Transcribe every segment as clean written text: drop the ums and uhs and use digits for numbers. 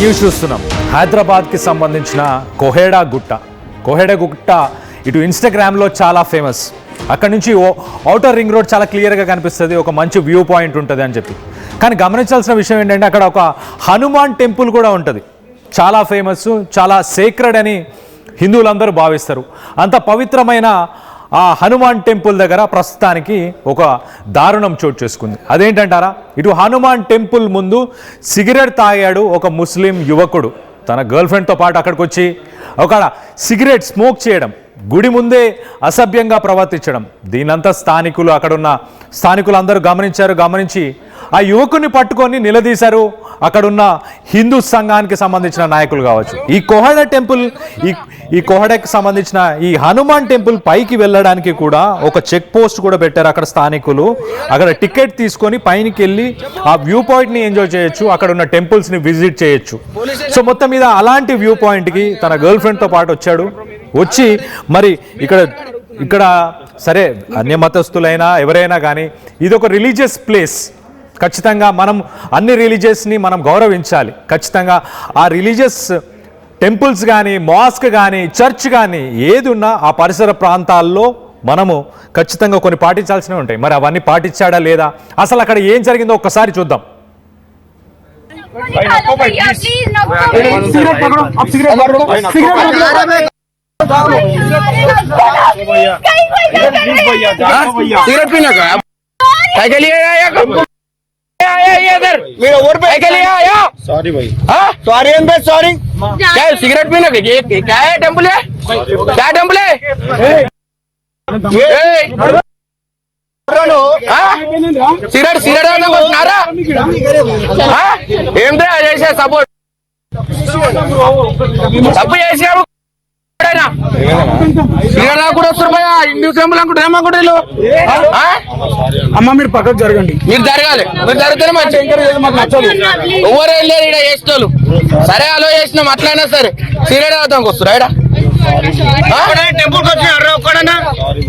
News చూస్తున్నాం. హైదరాబాద్కి సంబంధించిన కోహెడా గుట్ట ఇటు ఇన్స్టాగ్రామ్లో చాలా ఫేమస్. అక్కడ నుంచి ఔటర్ రింగ్ రోడ్ చాలా క్లియర్గా కనిపిస్తుంది, ఒక మంచి వ్యూ పాయింట్ ఉంటుంది అని చెప్పి. కానీ గమనించాల్సిన విషయం ఏంటంటే అక్కడ ఒక హనుమాన్ టెంపుల్ కూడా ఉంటుంది. చాలా ఫేమస్, చాలా సేక్రెడ్ అని హిందువులందరూ భావిస్తారు. అంత పవిత్రమైన ఆ హనుమాన్ టెంపుల్ దగ్గర ప్రస్తుతానికి ఒక దారుణం చోటు చేసుకుంది. అదేంటంటారా, ఇటు హనుమాన్ టెంపుల్ ముందు సిగరెట్ తాగాడు ఒక ముస్లిం యువకుడు. తన గర్ల్ ఫ్రెండ్తో పాటు అక్కడికి వచ్చి ఒక సిగరెట్ స్మోక్ చేయడం, గుడి ముందే అసభ్యంగా ప్రవర్తించడం. దీనంతా అక్కడున్న స్థానికులు అందరూ గమనించి ఆ యువకుని పట్టుకొని నిలదీశారు అక్కడున్న హిందూ సంఘానికి సంబంధించిన నాయకులు కావచ్చు. ఈ కోహెడా టెంపుల్, ఈ కోహెడాకి సంబంధించిన ఈ హనుమాన్ టెంపుల్ పైకి వెళ్ళడానికి కూడా ఒక చెక్ పోస్ట్ కూడా పెట్టారు అక్కడ స్థానికులు. అక్కడ టికెట్ తీసుకొని పైనకి వెళ్ళి ఆ వ్యూ పాయింట్ని ఎంజాయ్ చేయొచ్చు, అక్కడ ఉన్న టెంపుల్స్ని విజిట్ చేయొచ్చు. సో మొత్తం మీద అలాంటి వ్యూ పాయింట్కి తన గర్ల్ ఫ్రెండ్తో పాటు వచ్చి మరి ఇక్కడ సరే అన్య మతస్థులైనా ఎవరైనా కానీ ఇది ఒక రిలీజియస్ ప్లేస్. ఖచ్చితంగా మనం అన్ని రిలీజియస్ని మనం గౌరవించాలి. ఖచ్చితంగా ఆ రిలీజియస్ టెంపుల్స్ కానీ, మాస్క్ కానీ, చర్చ్ కానీ ఏది ఉన్నా ఆ పరిసర ప్రాంతాల్లో మనము ఖచ్చితంగా కొన్ని పాటించాల్సినవి ఉంటాయి. మరి అవన్నీ పాటించాడా లేదా, అసలు అక్కడ ఏం జరిగిందో ఒక్కసారి చూద్దాం. सॉरी भाई, सॉरी सॉरी। क्या सिगरेट पीने क्या है? टेम्पल है, क्या टेम्पल है? సిగరెట్ వస్తున్నారా? ఏం చేసే సపోర్ట్ తప్పు చేసాడు కూడా వస్తారు. హిందూ టెంపుల్ అనుకుంటారు ఏమనుకుంటారు? అమ్మ మీరు పక్కకు జరగండి. మీరు జరగాలి, మీరు జరిగితేనే మంచి. ఎవరు వెళ్ళారు ఇక్కడ చేసేటోళ్ళు? సరే అలో చేసినాం, అట్లయినా సరే సిగరెట్ అవుతానికి వస్తారు ఇక్కడ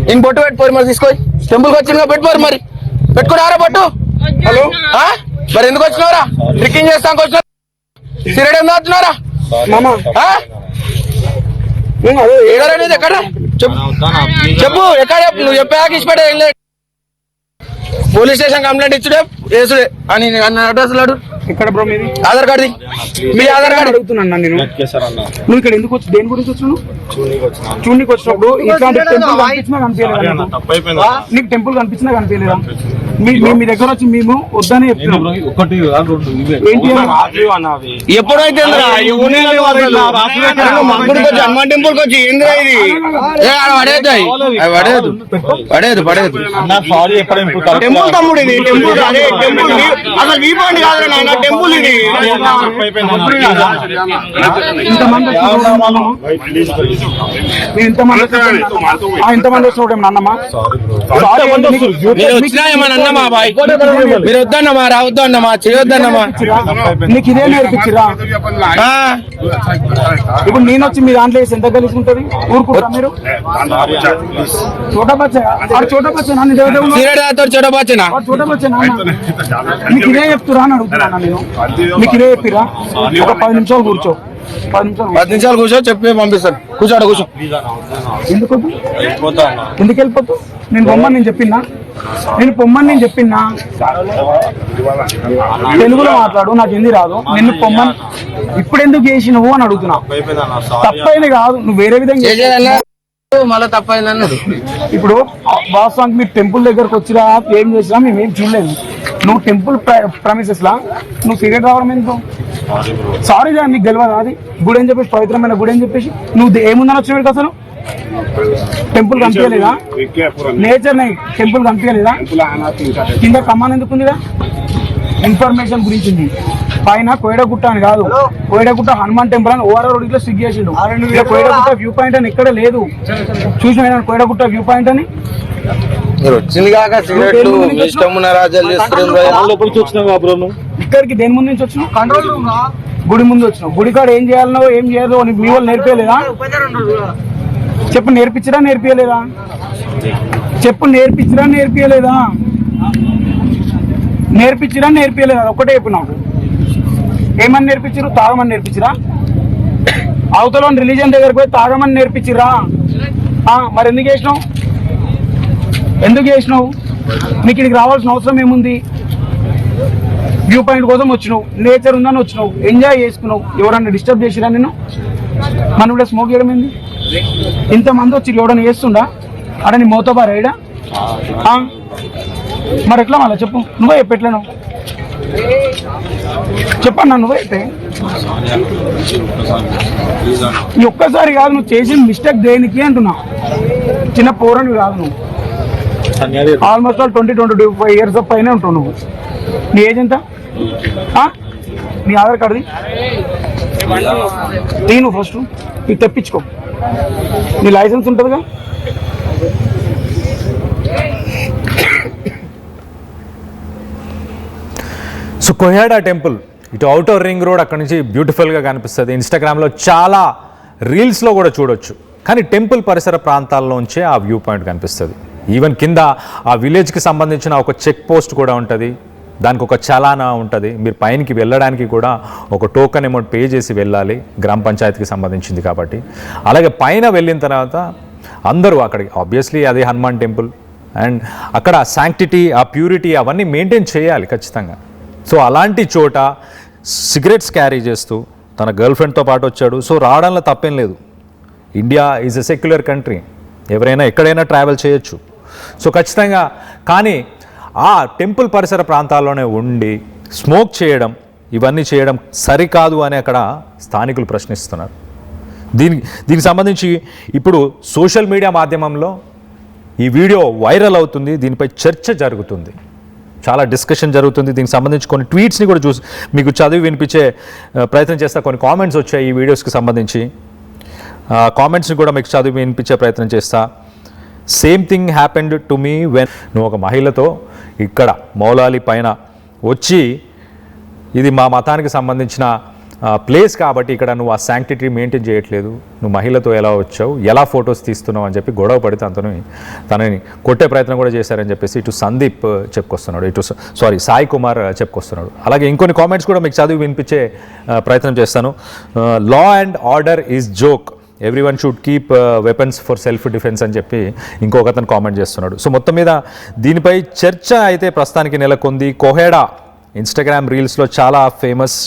నేను బొట్టు పెట్టుకోరు మరి, తీసుకొని టెంపుల్కి వచ్చిన పెట్టుకోరు మరి, పెట్టుకున్నారా బొట్టు? హలో మరి ఎందుకు వచ్చినారా? ట్రిక్కింగ్ చేస్తానికి వచ్చినారా? సిగరెట్ ఎందుకు అవుతున్నారా? ఎక్కడ చెప్పు, ఎక్కడ నువ్వు చెప్పాక ఇచ్చిపెట్టే పోలీస్ స్టేషన్ కంప్లైంట్ ఇచ్చుడే వేసుడే అని అడ్రస్ లాడు. ఇక్కడ బ్రో మీది ఆధార్ కార్డు, మీ ఆధార్ కార్డు అడుగుతున్నా నేను. నువ్వు ఇక్కడ ఎందుకు వచ్చి దేని గురించి వచ్చినావు? చూడనికి వచ్చినప్పుడు ఇట్లాంటి టెంపుల్ కనిపించినా కనిపించలేదా? నీకు టెంపుల్ కనిపించినా కనిపించలేదా? మీ దగ్గర వచ్చి మేము వద్దని చెప్తున్నాం. ఏంటి ఎప్పుడైతే హనుమాన్ టెంపుల్ వచ్చి ఏంద్రా ఇది పడేదు పడేదు టెంపుల్ తమ్ముడు, ఇది టెంపుల్ అసలు వీ పాయింట్ కాదు నాయన, టెంపుల్ ఇది. ఇంతమంది వచ్చినప్పుడు నాన్నమ్మా అన్నమా బాయ్, మీరు వద్దన్నమా, రావద్దు అన్నమా, చేయొద్దన్నమా. నీకు ఇదే నేర్పించిరా? ఇప్పుడు నేను వచ్చి మీ దాంట్లో వేసి ఎంత కలిసి ఊరుకుంటా మీరు? చోటా బచ్చా నీకు ఇదే చెప్తురా అని అడుగుతున్నా నేను. నీకు ఇదే చెప్పిరా? ఒక 10 నిమిషాలు కూర్చో, 10 నిమిషాలు కూర్చో, చెప్పి పంపిస్తాను. కూర్చోడు కూర్చో. ఎందుకు వెళ్ళిపోతావు? నేను పొమ్మని నేను చెప్పినా తెలుగులో మాట్లాడు, నాకు హిందీ రాదు. నిన్ను పొమ్మని ఇప్పుడు ఎందుకు చేసినవు అని అడుగుతున్నా. తప్పైంది కాదు, నువ్వు వేరే విధంగా మళ్ళీ తప్పైందన్నాడు. ఇప్పుడు వాస్తవానికి మీరు టెంపుల్ దగ్గరకు వచ్చిరా ఏం చేసినా మేమేం చూడలేదు. నువ్వు టెంపుల్ ప్రమిసెస్ లా నువ్వు సిగరెట్ రావడం ఎందుకు? సారీ రా, నీకు తెలియదు అది గుడి అని చెప్పేసి, పవిత్రమైన గుడి అని చెప్పేసి నువ్వు ఏముందని వచ్చిన అసలు? టెంపుల్ కనిపించలేదా? నేచర్ టెంపుల్ కనిపించలేదా? కింద కమాన్ ఎందుకు ఉందిగా? ఇన్ఫర్మేషన్ గురించి ఉంది. పైన కోయడగుట్ట అని కాదు, కోయడగుట్ట హనుమాన్ టెంపుల్ అని ఓఆర్ఆర్ రోడ్ లో స్టిక్ చేసిండు. కోయడగుట్ట వ్యూ పాయింట్ అని ఇక్కడ లేదు. చూసిన కోయడగుట్ట వ్యూ పాయింట్ అని ఇక్కడికి దేని ముందు నుంచి వచ్చినావు? కంట్రోల్ రూమ్, గుడి ముందు వచ్చినావు. గుడి కాడ ఏం చేయాలనో ఏం చేయాలో మీ వాళ్ళు నేర్పేయలేదా? చెప్పు, నేర్పించరా నేర్పియలేదా? చెప్పు, నేర్పించరా నేర్పియలేదా? అది ఒక్కటే చెప్పు నాకు. ఏమని నేర్పించారు? తాగమని నేర్పించిరా? అవతల రిలీజన్ దగ్గరకు పోయి తాగమని నేర్పించిరా? మరి ఎందుకు చేసినావు? నీకు ఇక్కడికి రావాల్సిన అవసరం ఏముంది? వ్యూ పాయింట్ కోసం వచ్చినావు, నేచర్ ఉందని వచ్చినావు, ఎంజాయ్ చేసుకున్నావు. ఎవరన్నా డిస్టర్బ్ చేసిరా నిన్ను? మనం కూడా స్మోక్ చేయడం ఏంది? ఇంతమంది వచ్చి ఎవడన్నా చేస్తుండా? అడ నీ మోతో బారేడా? మరి ఎట్లా మళ్ళీ చెప్పు, నువ్వే చెప్పెట్లేను చెప్పన్నా, నువ్వే అయితే. ఈ ఒక్కసారి కాదు, నువ్వు చేసిన మిస్టేక్ దేనికి అంటున్నా. చిన్న పోరని కాదు నువ్వు, ఆల్మోస్ట్ ఆల్ 20-25 ఇయర్స్ పైన ఉంటావు నువ్వు. నీ ఏజ్ ఎంత? నీ ఆధార్ కార్డుది నేను ఫస్ట్ ఇది తెప్పించుకో. నీ లైసెన్స్ ఉంటుందిగా. సో కొహేడా టెంపుల్ ఇటు అవుటర్ రింగ్ రోడ్ అక్కడ నుంచి బ్యూటిఫుల్గా కనిపిస్తుంది. ఇన్స్టాగ్రామ్లో చాలా రీల్స్లో కూడా చూడొచ్చు. కానీ టెంపుల్ పరిసర ప్రాంతాల్లోంచే ఆ వ్యూ పాయింట్ కనిపిస్తుంది. ఈవెన్ కింద ఆ విలేజ్కి సంబంధించిన ఒక చెక్ పోస్ట్ కూడా ఉంటుంది. దానికి ఒక చలానా ఉంటుంది. మీరు పైనకి వెళ్ళడానికి కూడా ఒక టోకెన్ అమౌంట్ పే చేసి వెళ్ళాలి, గ్రామ పంచాయతీకి సంబంధించింది కాబట్టి. అలాగే పైన వెళ్ళిన తర్వాత అందరూ అక్కడికి, ఆబ్వియస్లీ అది హనుమాన్ టెంపుల్, అండ్ అక్కడ శాంక్టిటీ, ఆ ప్యూరిటీ అవన్నీ మెయింటైన్ చేయాలి ఖచ్చితంగా. సో అలాంటి చోట సిగరెట్స్ క్యారీ చేస్తూ తన గర్ల్ ఫ్రెండ్తో పాటు వచ్చాడు. సో రావడంలో తప్పేం లేదు. India is a secular country, ఎవరైనా ఎక్కడైనా ట్రావెల్ చేయొచ్చు. సో ఖచ్చితంగా, కానీ ఆ టెంపుల్ పరిసర ప్రాంతాల్లోనే ఉండి స్మోక్ చేయడం, ఇవన్నీ చేయడం సరికాదు అని అక్కడ స్థానికులు ప్రశ్నిస్తున్నారు. దీనికి సంబంధించి ఇప్పుడు సోషల్ మీడియా మాధ్యమంలో ఈ వీడియో వైరల్ అవుతుంది. దీనిపై చర్చ జరుగుతుంది, చాలా డిస్కషన్ జరుగుతుంది. దీనికి సంబంధించి కొన్ని ట్వీట్స్ని కూడా మీకు చదివి వినిపించే ప్రయత్నం చేస్తా. కొన్ని కామెంట్స్ వచ్చాయి ఈ వీడియోస్కి సంబంధించి. కామెంట్స్ని కూడా మీకు చదివి వినిపించే ప్రయత్నం చేస్తా. Same thing happened to me when, నువ్వు ఒక మహిళతో ఇక్కడ మౌలాలి పైన వచ్చి, ఇది మా మతానికి సంబంధించిన ప్లేస్ కాబట్టి ఇక్కడ నువ్వు ఆ శాంక్టిటీ మెయింటైన్ చేయట్లేదు, నువ్వు మహిళతో ఎలా వచ్చావు, ఎలా ఫొటోస్ తీస్తున్నావు అని చెప్పి గొడవ పడితే తనని కొట్టే ప్రయత్నం కూడా చేశారని చెప్పేసి ఇటు సందీప్ చెప్పుకొస్తున్నాడు, సాయి కుమార్ చెప్పుకొస్తున్నాడు. అలాగే ఇంకొన్ని కామెంట్స్ కూడా మీకు చదివి వినిపించే ప్రయత్నం చేస్తాను. Law and order is joke, everyone should keep weapons for self defence అని చెప్పి ఇంకొక అతను కామెంట్ చేస్తున్నాడు. సో మొత్తం మీద దీనిపై చర్చ అయితే ప్రస్తుతానికి నెలకొంది. కొహేడా ఇన్స్టాగ్రామ్ రీల్స్లో చాలా ఫేమస్,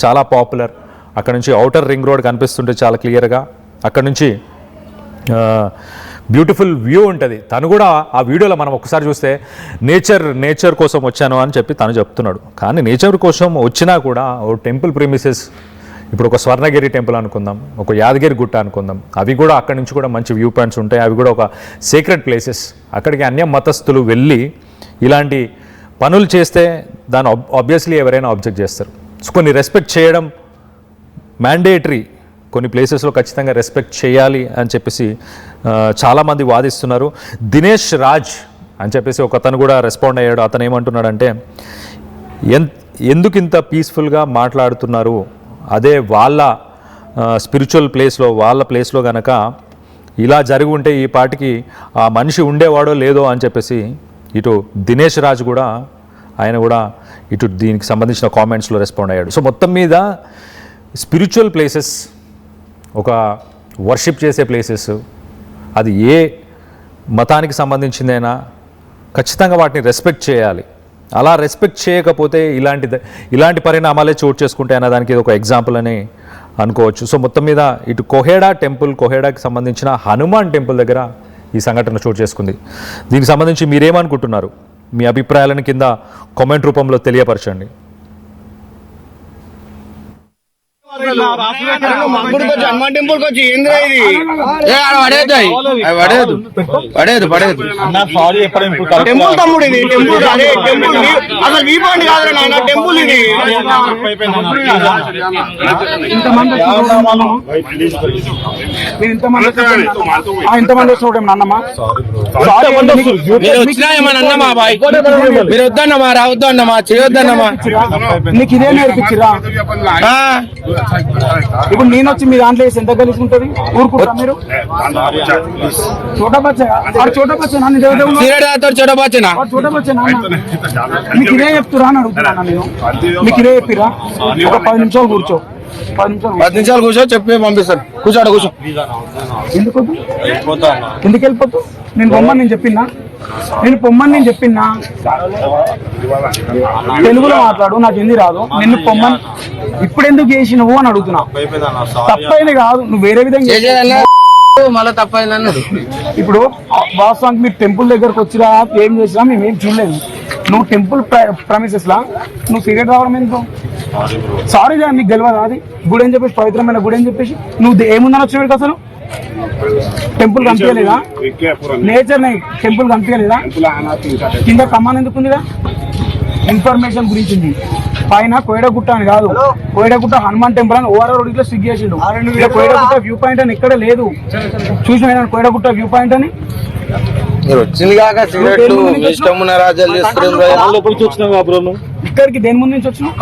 చాలా పాపులర్. అక్కడ నుంచి అవుటర్ రింగ్ రోడ్ కనిపిస్తుంటే చాలా క్లియర్గా, అక్కడ నుంచి బ్యూటిఫుల్ వ్యూ ఉంటుంది. తను కూడా ఆ వీడియోలో మనం ఒకసారి చూస్తే నేచర్ కోసం వచ్చాను అని చెప్పి తను చెప్తున్నాడు. కానీ నేచర్ కోసం వచ్చినా కూడా ఓ టెంపుల్ ప్రిమిసెస్, ఇప్పుడు ఒక స్వర్ణగిరి టెంపుల్ అనుకుందాం, ఒక యాదగిరి గుట్ట అనుకుందాం, అవి కూడా అక్కడి నుంచి కూడా మంచి వ్యూ పాయింట్స్ ఉంటాయి. అవి కూడా ఒక సీక్రెట్ ప్లేసెస్. అక్కడికి అన్య మతస్థులు వెళ్ళి ఇలాంటి పనులు చేస్తే దాన్ని ఆబ్వియస్లీ ఎవరైనా ఆబ్జెక్ట్ చేస్తారు. సో కొన్ని రెస్పెక్ట్ చేయడం మ్యాండేటరీ, కొన్ని ప్లేసెస్లో ఖచ్చితంగా రెస్పెక్ట్ చేయాలి అని చెప్పేసి చాలామంది వాదిస్తున్నారు. దినేష్ రాజ్ అని చెప్పేసి ఒక అతను కూడా రెస్పాండ్ అయ్యాడు. అతను ఏమంటున్నాడంటే, ఎందుకు ఇంత పీస్ఫుల్గా మాట్లాడుతున్నారు, అదే వాళ్ళ స్పిరిచువల్ ప్లేస్లో, వాళ్ళ ప్లేస్లో కనుక ఇలా జరిగి ఉంటే ఈ పాటికి ఆ మనిషి ఉండేవాడో లేదో అని చెప్పేసి ఇటు దినేష్ రాజ్ కూడా, ఆయన కూడా ఇటు దీనికి సంబంధించిన కామెంట్స్లో రెస్పాండ్ అయ్యాడు. సో మొత్తం మీద స్పిరిచువల్ ప్లేసెస్, ఒక వర్షిప్ చేసే ప్లేసెస్, అది ఏ మతానికి సంబంధించిందైనా ఖచ్చితంగా వాటిని రెస్పెక్ట్ చేయాలి. అలా రెస్పెక్ట్ చేయకపోతే ఇలాంటి పరిణామాలే చోటు చేసుకుంటాయి అన్న దానికి ఇది ఒక ఎగ్జాంపుల్ అని అనుకోవచ్చు. సో మొత్తం మీద ఇటు కొహేడా టెంపుల్, కొహేడాకి సంబంధించిన హనుమాన్ టెంపుల్ దగ్గర ఈ సంఘటన చోటు చేసుకుంది. దీనికి సంబంధించి మీరేమనుకుంటున్నారు? మీ అభిప్రాయాలను కింద కామెంట్ రూపంలో తెలియపరచండి. హనుమాన్ టెంపుల్ కి వచ్చి ఏంద్రా ఇది? టెంపుల్ తమ్ముడు, ఇది టెంపుల్, అదే టెంపుల్ అసలు వీ పాయింట్ కాదురా నాయన, టెంపుల్ ఇది. నేను ఇంతమంది ఇంతమంది వచ్చినప్పుడు అన్నమ్మా మీరు వచ్చినా ఏమన్నా అన్నమా బాయ్, మీరు వద్దన్నమా, రావద్దు అన్నమా, చేయొద్దన్నమా. నీకు ఇదే నేర్పించిరా? ఇప్పుడు నేను వచ్చి మీ దాంట్లో వేసి ఎంత కలిసి ఉంటుంది? ఊరుకుంటా మీరు? చోటా బచ్చా చోటా బచ్చా సిగరెట్ తాగుతాడు చోటా బచ్చనా? చోటా బచ్చా మీకు ఇదే చెప్తురా అని అడుగుతున్నా నేను. మీకు ఇదే చెప్పిరా? ఒక 10 నిమిషాలు కూర్చో, 10 నిమిషాలు కూర్చో, చెప్పి పంపిస్తాను. కూర్చోడ కూర్చో. ఎందుకు ఎందుకు వెళ్ళిపోతావు? నేను పొమ్మని నేను చెప్పినా, నేను పొమ్మని నేను చెప్పినా. తెలుగులో మాట్లాడు, నాకు హిందీ రాదు. నిన్ను పొమ్మని ఇప్పుడు ఎందుకు చేసినవు అని అడుగుతున్నా. తప్పైంది కాదు, నువ్వు వేరే విధంగా మళ్ళీ తప్పైంది అన్నాడు. ఇప్పుడు వాస్తవానికి మీరు టెంపుల్ దగ్గరకు వచ్చిరా ఏం చేసినా మేమేం చూడలేదు. నువ్వు టెంపుల్ ప్రమిసెస్ లా నువ్వు సిగరెట్ రావడం ఎందుకు? సారీ రా, నీకు తెలియదు అది గుడి అని చెప్పేసి, పవిత్రమైన గుడి అని చెప్పేసి నువ్వు ఏముందని వచ్చిన అసలు? టెంపుల్ కనిపించలేదా? నేచర్ టెంపుల్ కనిపించలేదా? కింద కమాన్ ఎందుకు ఉందిగా? ఇన్ఫర్మేషన్ గురించి ఉంది. పైన కోయడగుట్ట అని కాదు, కోయడగుట్ట హనుమాన్ టెంపుల్ అని ఓఆర్ఆర్ రోడ్ లో స్విగ్ చేసిండు. కోయడగుట్ట వ్యూ పాయింట్ అని ఇక్కడ లేదు. చూసిన కోయడగుట్ట వ్యూ పాయింట్ అని వచ్చింది కాక సిగరెట్లు ఇష్టం ఉన్న రాజ్యాలు చేస్తున్నాం. ఇక్కడికి దేని ముందు నుంచి వచ్చినావు?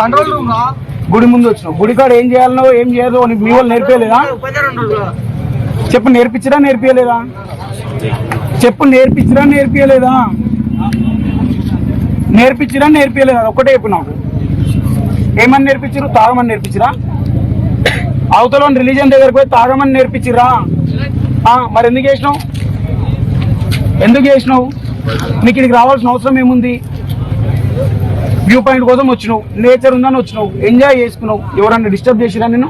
గుడి ముందు వచ్చినావు. గుడి కాడ ఏం చేయాలనో ఏం చేయాలో నీకు మీ వాళ్ళు నేర్పేయలేదా? చెప్పు, నేర్పించరా నేర్పియలేదా? చెప్పు, నేర్పించరా నేర్పియలేదా? నేర్పించరా నేర్పియలేదా? ఒక్కటే చెప్పు నాకు. ఏమని నేర్పించరు? తాగమని నేర్పించరా? అవతల రిలీజన్ దగ్గరికి పోయి తాగమని నేర్పించిరా? మరి ఎందుకు చేసినావు? ఎందుకు చేసినావు? నీకు ఇక్కడికి రావాల్సిన అవసరం ఏముంది? వ్యూ పాయింట్ కోసం వచ్చినావు, నేచర్ ఉందని వచ్చినావు, ఎంజాయ్ చేసుకున్నావు. ఎవరన్నా డిస్టర్బ్ చేసిరా నేను?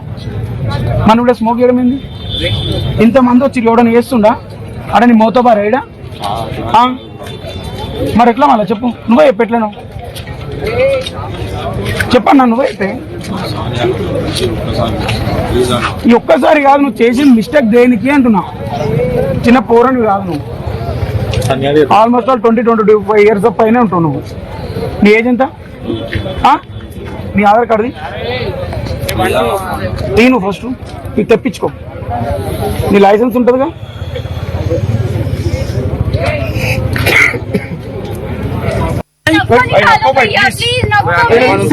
మనం కూడా స్మోక్ చేయడం ఏంది? ఇంతమంది వచ్చి ఎవడన్నా చేస్తుండా? అక్కడ నీ మోతోబా రైడా? మరి ఎట్లా మళ్ళా చెప్పు, నువ్వే చెప్పెట్లేను చెప్పన్నా, నువ్వే చెప్పే. ఈ ఒక్కసారి కాదు, నువ్వు చేసిన మిస్టేక్ దేనికి అంటున్నా. చిన్న పోరని కాదు నువ్వు. ఆల్మోస్ట్ ఆల్ 20-25 ఇయర్స్ పైన ఉంటావు నువ్వు. నీ ఏజ్ ఎంత? నీ ఆధార్ కార్డుది నేను ఫస్ట్ నీకు తెప్పించుకో. నీ లైసెన్స్ ఉంటుందిగా?